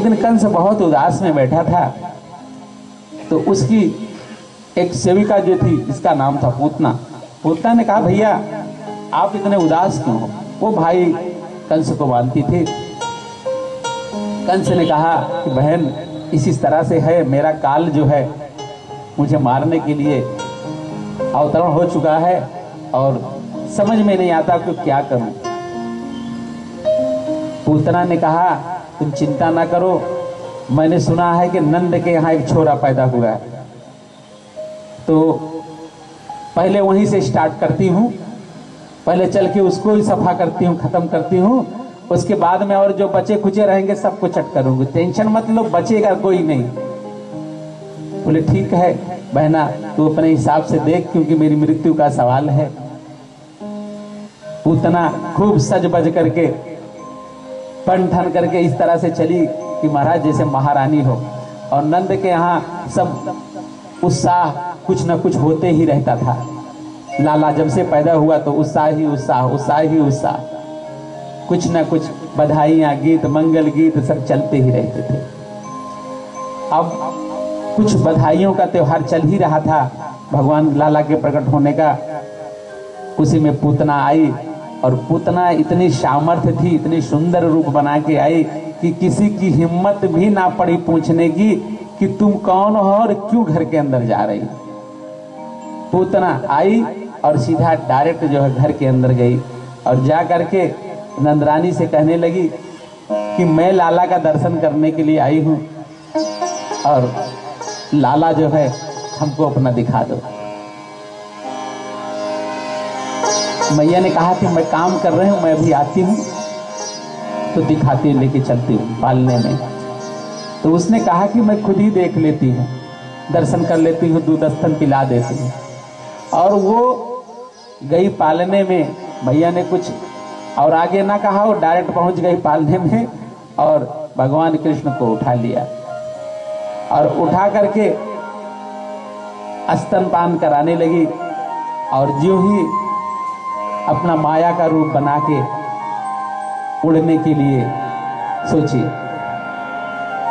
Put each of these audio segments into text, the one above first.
दिन कंस बहुत उदास में बैठा था, तो उसकी एक सेविका जो थी, इसका नाम था पूतना। पूतना ने कहा, भैया आप इतने उदास क्यों हो? वो भाई कंस को मानती थी। कंस ने कहा कि बहन इसी तरह से है, मेरा काल जो है मुझे मारने के लिए अवतरण हो चुका है और समझ में नहीं आता कि क्या करूं। पूतना ने कहा, तुम चिंता ना करो, मैंने सुना है कि नंद के यहाँ एक छोरा पैदा हुआ है, तो पहले वहीं से स्टार्ट करती हूँ, पहले चल के उसको ही सफा करती हूँ, खत्म करती हूँ, उसके बाद में और जो बचे खुचे रहेंगे सबको चट करूंगी, टेंशन मत लो, बचेगा कोई नहीं। बोले ठीक है बहना, तू अपने हिसाब से देख, क्योंकि मेरी मृत्यु का सवाल है। पूतना खूब सज बज करके पन ठन करके इस तरह से चली कि महाराज जैसे महारानी हो, और नंद के यहाँ सब उत्साह कुछ न कुछ होते ही रहता था। लाला जब से पैदा हुआ तो उत्साह ही उत्साह, उत्साह ही उत्साह, कुछ न कुछ बधाइयाँ, गीत, मंगल गीत सब चलते ही रहते थे। अब कुछ बधाइयों का त्योहार चल ही रहा था भगवान लाला के प्रकट होने का। उसी में पूतना आई, और पूतना इतनी सामर्थ्य थी, इतनी सुंदर रूप बना के आई कि किसी की हिम्मत भी ना पड़ी पूछने की कि तुम कौन हो और क्यों घर के अंदर जा रही। पूतना आई और सीधा डायरेक्ट जो है घर के अंदर गई, और जा करके नंदरानी से कहने लगी कि मैं लाला का दर्शन करने के लिए आई हूँ, और लाला जो है हमको अपना दिखा दो। मैया ने कहा कि मैं काम कर रही हूँ, मैं अभी आती हूँ तो दिखाती हूँ, लेके चलती हूँ पालने में। तो उसने कहा कि मैं खुद ही देख लेती हूँ, दर्शन कर लेती हूँ, दूध स्तन पिला देती हूँ। और वो गई पालने में, भैया ने कुछ और आगे ना कहा, वो डायरेक्ट पहुंच गई पालने में और भगवान कृष्ण को उठा लिया, और उठा करके स्तनपान कराने लगी। और जो ही अपना माया का रूप बना के उड़ने के लिए सोची,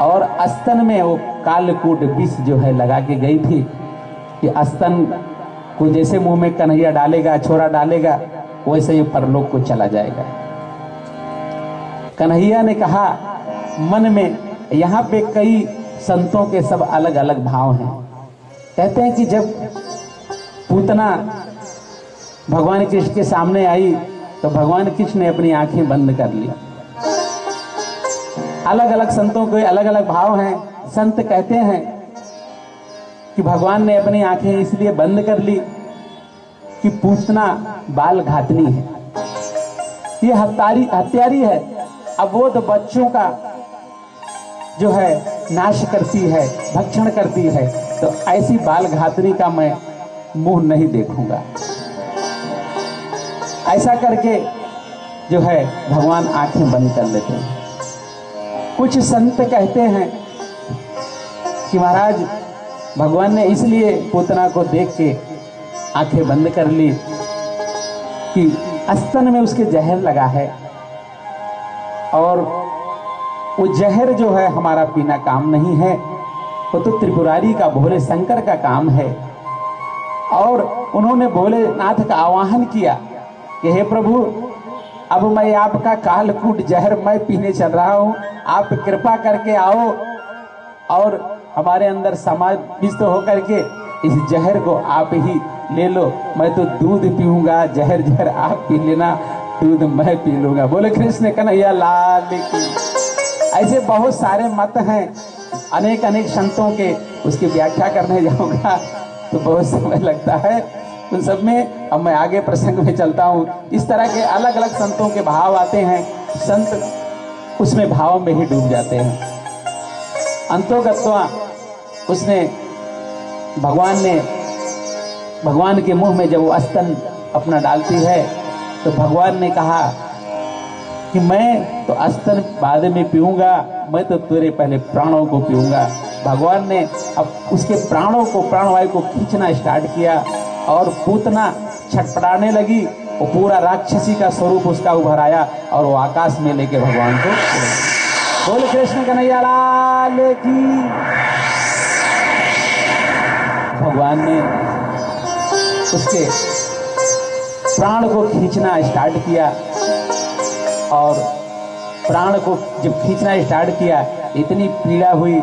और स्तन में वो कालकूट विष जो है लगा के गई थी कि स्तन को जैसे मुंह में कन्हैया डालेगा, छोरा डालेगा, वैसे ही परलोक को चला जाएगा। कन्हैया ने कहा मन में, यहाँ पे कई संतों के सब अलग अलग भाव हैं। कहते हैं कि जब पूतना भगवान कृष्ण के सामने आई तो भगवान कृष्ण ने अपनी आंखें बंद कर ली। अलग अलग संतों के अलग अलग भाव हैं। संत कहते हैं कि भगवान ने अपनी आंखें इसलिए बंद कर ली कि पूतना बाल घातनी है, ये हत्यारी है, अबोध बच्चों का जो है नाश करती है, भक्षण करती है, तो ऐसी बाल घातनी का मैं मुंह नहीं देखूंगा। ऐसा करके जो है भगवान आंखें बंद कर लेते हैं। कुछ संत कहते हैं कि महाराज भगवान ने इसलिए पूतना को देख के आंखें बंद कर ली कि स्तन में उसके जहर लगा है, और वो जहर जो है हमारा पीना काम नहीं है, वो तो त्रिपुरारी का, भोले शंकर का काम है। और उन्होंने भोलेनाथ का आवाहन किया कि हे प्रभु, अब मैं आपका कालकूट जहर मैं पीने चल रहा हूँ, आप कृपा करके आओ और हमारे अंदर समाविष्ट होकर के इस जहर को आप ही ले लो। मैं तो दूध पीऊंगा, जहर जहर आप पी लेना, दूध मैं पी लूंगा। बोले कृष्ण कन्हैया लाल की। ऐसे बहुत सारे मत हैं, अनेक अनेक संतों के, उसकी व्याख्या करने जाऊंगा तो बहुत समय लगता है उन सब में। अब मैं आगे प्रसंग में चलता हूँ। इस तरह के अलग अलग संतों के भाव आते हैं, संत उसमें भाव में ही डूब जाते हैं। अंतोगत्वा उसने भगवान के मुंह में जब वो स्तन अपना डालती है तो भगवान ने कहा कि मैं तो स्तन बाद में पीऊंगा, मैं तो तेरे पहले प्राणों को पीऊंगा। भगवान ने अब उसके प्राणों को, प्राणवायु को खींचना स्टार्ट किया, और पूतना छटपटाने लगी। वो पूरा राक्षसी का स्वरूप उसका उभर आया और वो आकाश में लेके भगवान को बोल कृष्ण कन्हैया लाल की। भगवान ने उसके प्राण को खींचना स्टार्ट किया और प्राण को जब खींचना स्टार्ट किया इतनी पीड़ा हुई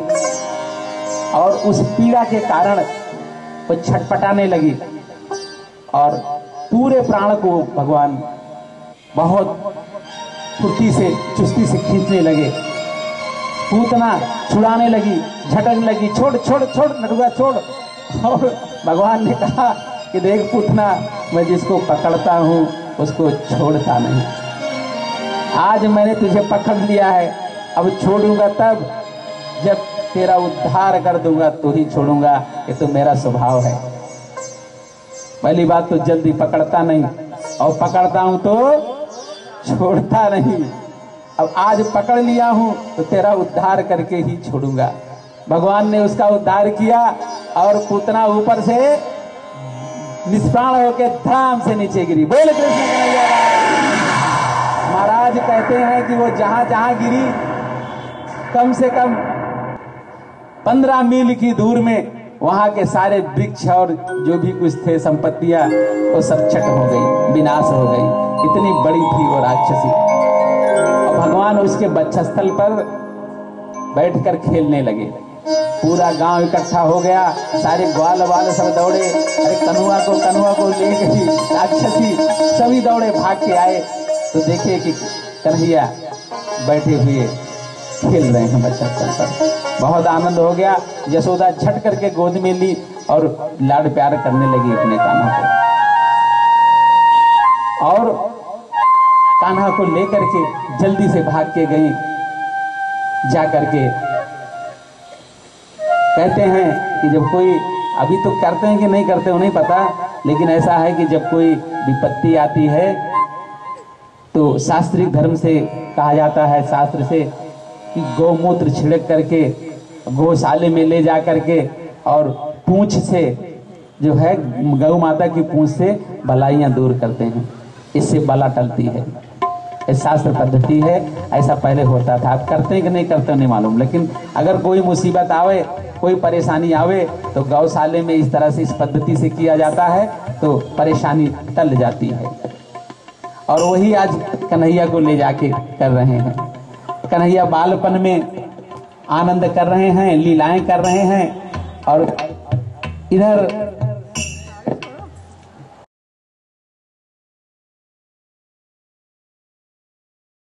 और उस पीड़ा के कारण वो छटपटाने लगी और पूरे प्राण को भगवान बहुत फुर्ती से चुस्ती से खींचने लगे। पूतना छुड़ाने लगी, झटकने लगी, छोड़ छोड़ छोड़ नटुआ छोड़। और भगवान ने कहा कि देख पूतना, मैं जिसको पकड़ता हूँ उसको छोड़ता नहीं। आज मैंने तुझे पकड़ लिया है, अब छोड़ूंगा तब जब तेरा उद्धार कर दूंगा तो ही छोड़ूंगा। ये तो मेरा स्वभाव है। पहली बात तो जल्दी पकड़ता नहीं और पकड़ता हूं तो छोड़ता नहीं। अब आज पकड़ लिया हूं तो तेरा उद्धार करके ही छोड़ूंगा। भगवान ने उसका उद्धार किया और पूतना ऊपर से निष्प्राण होकर धड़ाम से नीचे गिरी। बोल कृष्ण कन्हैया। महाराज कहते हैं कि वो जहां जहां गिरी कम से कम 15 मील की दूर में वहां के सारे वृक्ष और जो भी कुछ थे संपत्तियां वो सब छट हो गई, विनाश हो गई। इतनी बड़ी थी वो राक्षसी। और भगवान उसके वक्षस्थल पर बैठकर खेलने लगे। पूरा गांव इकट्ठा हो गया, सारे ग्वाल वाले सब दौड़े। अरे कन्हुआ को ले गई राक्षसी। सभी दौड़े, भाग के आए तो देखे कि कन्हैया बैठे हुए खेल रहे हैं वक्षस्थल पर। बहुत आनंद हो गया। यशोदा झट करके गोद में ली और लाड प्यार करने लगी अपने कान्हा को। और कान्हा को लेकर के जल्दी से भाग के गई। जा करके कहते हैं कि जब कोई, अभी तो करते हैं कि नहीं करते हो नहीं पता, लेकिन ऐसा है कि जब कोई विपत्ति आती है तो शास्त्रीय धर्म से कहा जाता है, शास्त्र से, कि गौमूत्र छिड़क करके गौशाले में ले जा करके और पूंछ से जो है गौ माता की पूंछ से बलाइयां दूर करते हैं। इससे बला टलती है। ये शास्त्र पद्धति है। ऐसा पहले होता था। आप करते हैं कि नहीं करते नहीं मालूम, लेकिन अगर कोई मुसीबत आवे, कोई परेशानी आवे तो गौशाले में इस तरह से, इस पद्धति से किया जाता है तो परेशानी टल जाती है। और वही आज कन्हैया को ले जाके कर रहे हैं। कन्हैया बालपन में आनंद कर रहे हैं, लीलाएं कर रहे हैं और इधर